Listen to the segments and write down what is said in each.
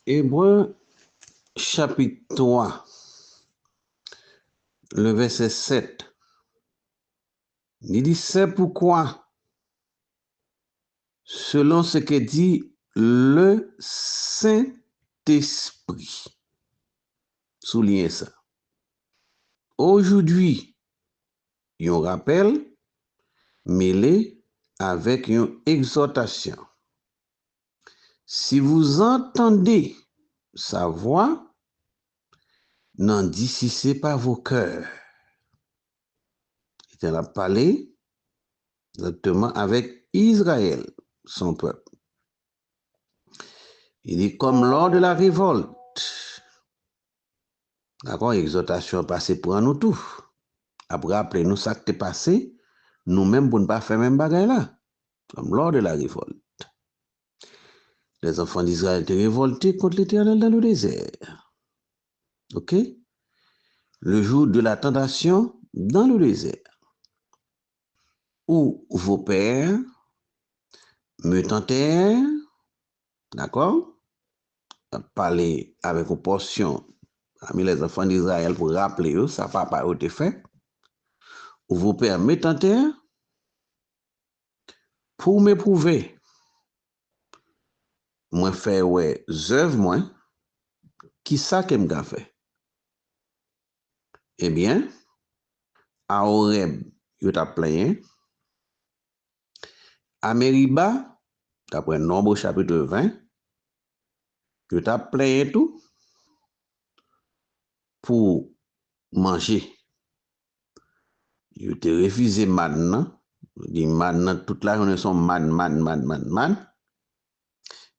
Hébreux chapitre 3, le verset 7. Il dit, c'est pourquoi, selon ce que dit le Saint-Esprit, soulignez ça. Aujourd'hui, il y a un rappel mêlé avec une exhortation. Si vous entendez sa voix, n'en dissipez pas vos cœurs. Il a parlé exactement avec Israël, son peuple. Il dit comme lors de la révolte. D'accord, exhortation passée pour nous tous. Après, appelez-nous ça qui est passé, nous-mêmes pour ne pas faire même bagaille là. Comme lors de la révolte. Les enfants d'Israël étaient révoltés contre l'Éternel dans le désert. Ok? Le jour de la tentation dans le désert. Où vos pères me tentèrent, d'accord? Parler avec une portion parmi les enfants d'Israël pour rappeler eux, ça n'a pas été fait. Où vos pères me tentèrent pour m'éprouver. Moi faire ouais, œuvres moi, qui ça que m'a fait? Eh bien, à Horeb, il t'a plaint. À Meriba, d'après Nombre chapitre 20, il t'a plaint tout pour manger. Il t'a refusé maintenant. Il dit maintenant, toute la journée sont man.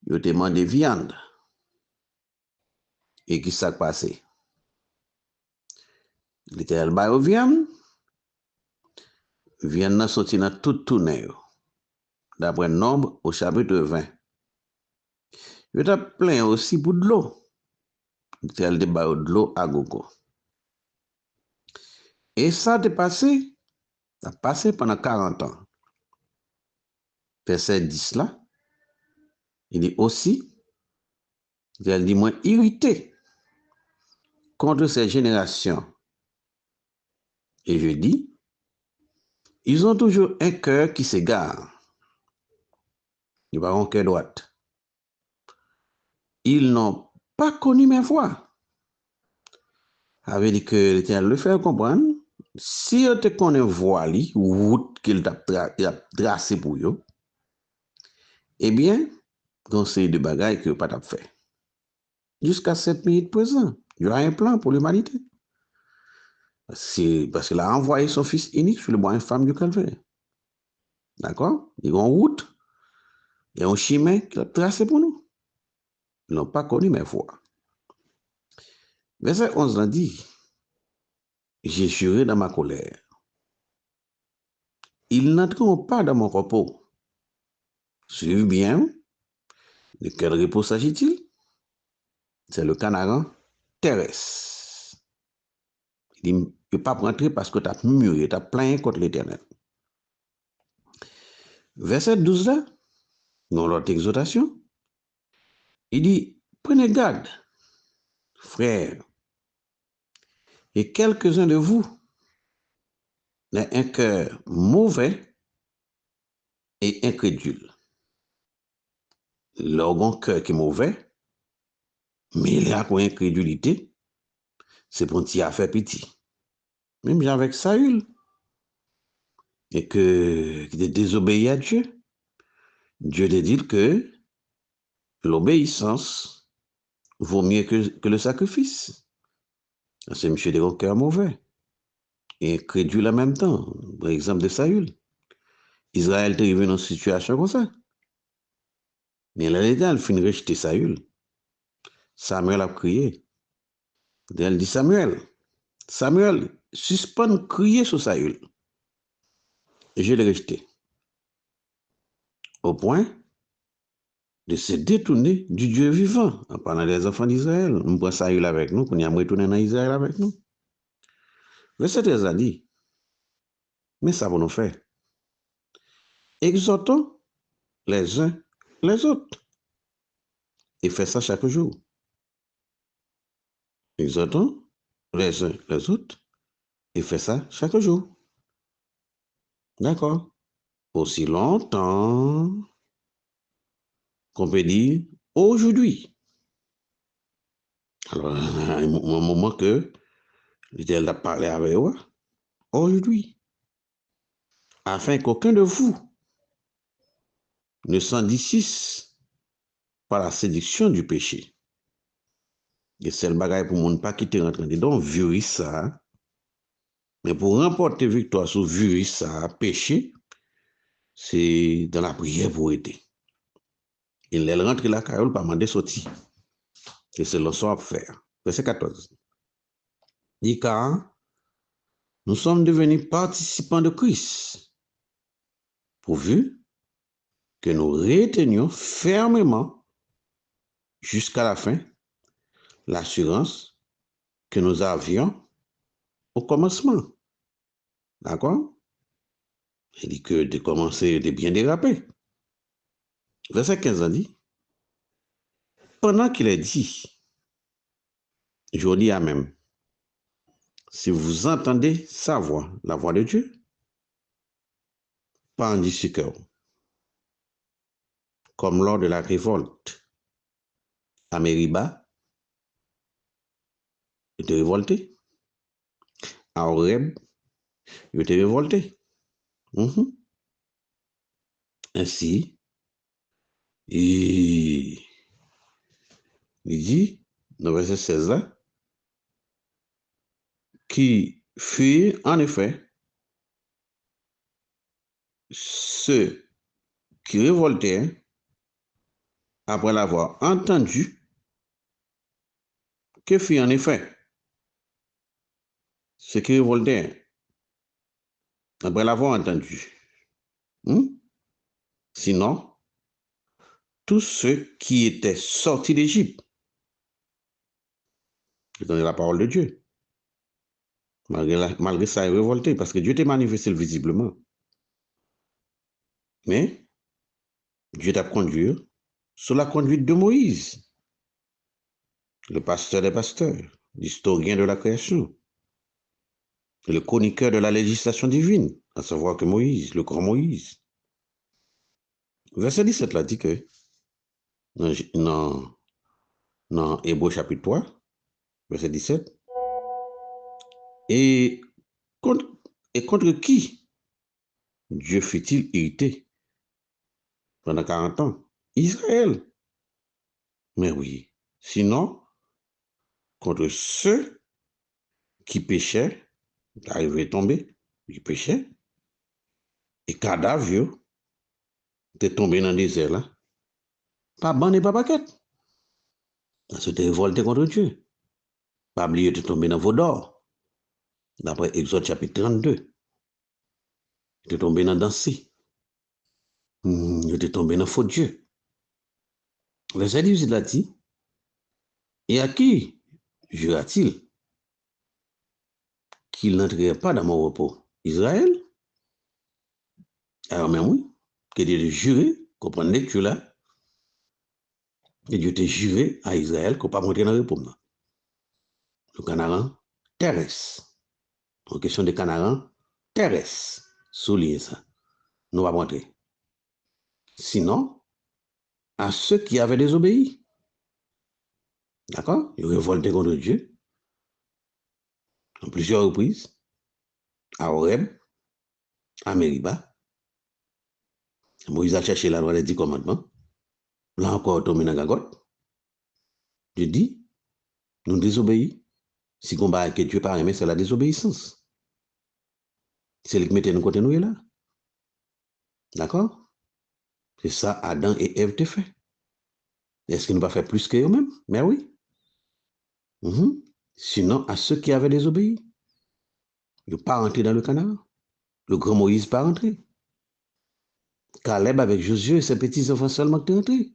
Il t'a demandé viande. Et qui s'est passé? L'Éternel ba yo viande. Viande n'a sorti dans tout tournée. D'après Nombre au chapitre 20. Il t'a plaint aussi pour de l'eau. L'Éternel ba yo de l'eau à gogo. Et ça t'est passé. Ça a passé pendant 40 ans. Verset 10 là. Il dit aussi, il dit moins irrité contre ces générations. Et je dis, ils ont toujours un cœur qui s'égare. Ils n'ont pas un cœur droit. Ils n'ont pas connu mes voies. Ça veut dire que l'Éternel le fait comprendre. Si on te connaît voie, route qu'il t'a tracé pour eux, eh bien, conseil de bagaille que pas t'a fait. Jusqu'à cette minute présente, il y a un plan pour l'humanité. C'est parce qu'il a envoyé son fils unique sur le bois infâme du calvaire. D'accord? Il y a une route, il y a un chemin qu'il a tracé pour nous. Ils n'ont pas connu mes voies. Verset 11 dit, j'ai juré dans ma colère. Ils n'entreront pas dans mon repos. Suivez bien, de quel repos s'agit-il? C'est le Canaan terrestre. Il dit, il ne peut pas rentrer parce que tu as murmuré, tu as plaint contre l'Éternel. Verset 12 là, dans l'autre exhortation, il dit, prenez garde, frères, et quelques-uns de vous n'aient un cœur mauvais et incrédule. Leur un cœur qui est mauvais, mais il y a une incrédulité, c'est pour t'y faire petit. Même avec Saül, et que qui désobéit à Dieu. Dieu te dit que l'obéissance vaut mieux que le sacrifice. C'est monsieur de cœur mauvais et incrédule en même temps. Par exemple de Saül. Israël est arrivé dans une situation comme ça. Mais là, l'Éternel finit rejeter Saül. Samuel a crié. Elle dit Samuel, suspend crier sur Saül. Et je l'ai rejeté. Au point de se détourner du Dieu vivant en parlant des enfants d'Israël. On prend Saül avec nous, qu'on y a retourné dans Israël avec nous. Verset 13 a dit, mais ça va nous faire. Exhortons les uns les autres. Et fait ça chaque jour. exhortons les uns les autres et fait ça chaque jour. D'accord? Aussi longtemps qu'on peut dire aujourd'hui. Alors, un moment que l'Éternel a parlé avec moi, aujourd'hui, afin qu'aucun de vous ne s'endicisse par la séduction du péché. Et c'est le bagage pour ne pas quitter rentrer dedans, virer ça. Mais pour remporter victoire sur virer ça, péché, c'est dans la prière pour aider. Il rentre la carole par demander sortir. Et c'est le soir à faire. Verset 14. Dit car nous sommes devenus participants de Christ, pourvu que nous retenions fermement jusqu'à la fin l'assurance que nous avions au commencement. D'accord? Il dit que de commencer de bien déraper. Verset 15 a dit, pendant qu'il est dit, je dis à même, si vous entendez sa voix, la voix de Dieu, pas en discuter, comme lors de la révolte à Mériba, il était révolté. À Horeb, il était révolté. Ainsi, il dit, dans le verset 16 là, qui fut en effet ceux qui révoltaient après l'avoir entendu, que fut en effet ceux qui révoltaient après l'avoir entendu. Sinon, tous ceux qui étaient sortis d'Égypte, je donne la parole de Dieu, malgré ça, ils révoltés, parce que Dieu t'est manifesté visiblement. Mais Dieu t'a conduit sous la conduite de Moïse, le pasteur des pasteurs, l'historien de la création, le chroniqueur de la législation divine, à savoir que Moïse, le grand Moïse. Verset 17 là dit que dans Hébreux chapitre 3, verset 17, et contre qui Dieu fut-il irrité pendant 40 ans? Israël. Mais oui, sinon, contre ceux qui péchaient, arrivaient à tomber, ils péchaient, et cadavre, t'es tombé dans le désert là, pas ban et pas paquette. Parce que t'es révolté contre Dieu. Pas oublier de tomber dans vos d'or. D'après Exode chapitre 32. Tu es tombé dans danser. Tu es tombé dans faux Dieu. Verset 18 a dit, et à qui jura-t-il qu'il n'entrerait pas dans mon repos? Israël? Alors même oui, que Dieu t'a juré, comprendre lecture là, et Dieu t'a juré à Israël qu'on ne pas rentrer dans le repos. Le Canaan terrestre. En question de Canaan terrestre. Soulignez ça. Nous ne pas rentrer. Sinon, à ceux qui avaient désobéi. D'accord? Ils révoltaient contre Dieu. En plusieurs reprises. À Horeb, à Mériba. Moïse a cherché la loi des 10 commandements. Là encore, tombé dans la gagote. Dieu dit, nous désobéissons. Si on va que Dieu pas aimé, c'est la désobéissance. C'est lui qui mettait nous côté nous là. D'accord? C'est ça, Adam et Ève te fait. Est-ce qu'ils n'ont pas fait plus qu'eux-mêmes? Mais oui. Sinon, à ceux qui avaient désobéi, ils n'ont pas rentré dans le Canaan. Le grand Moïse pas rentré. Caleb avec Josué et ses petits-enfants seulement qui sont rentrés.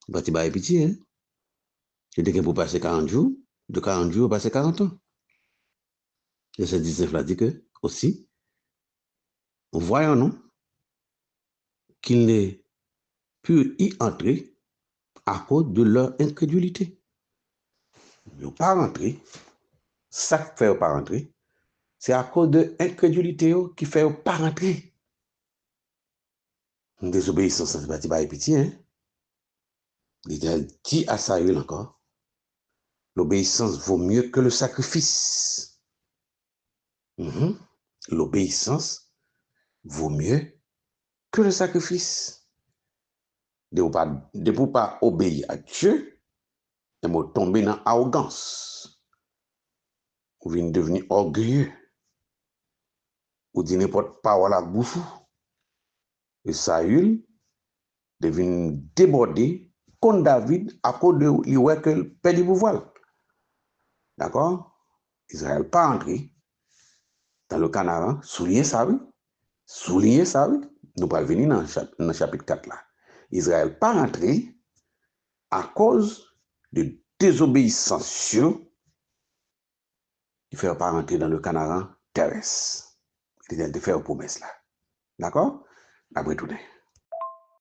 Bah, tu vas pitié, hein? C'était pour passer 40 jours. De 40 jours, passer 40 ans. Et ce 19 là dit que, aussi, voyons-nous qu'ils n'aient pu y entrer à cause de leur incrédulité. Ils pas rentré. Ça qui fait pas rentrer, c'est à cause de l'incrédulité qui fait pas rentrer. Une désobéissance, c'est pas petit, hein. Il a dit à Saül encore, l'obéissance vaut mieux que le sacrifice. L'obéissance vaut mieux que le sacrifice. De ne pas obéir à Dieu, et vous tomber dans l'arrogance. Vous venez devenir orgueilleux. Ou dit n'importe parole à bouche. Et Saül devient débordé contre David à cause de lui que le père du pouvoir. D'accord? Israël pas entré dans le Canaan, souligner ça, oui. Souligner ça, oui. Nous pas venir dans le chapitre 4 là. Israël pas entré à cause de désobéissance qui fait pas rentrer dans le Canaan terrestre. Il a fait une promesse là. D'accord? Après tout.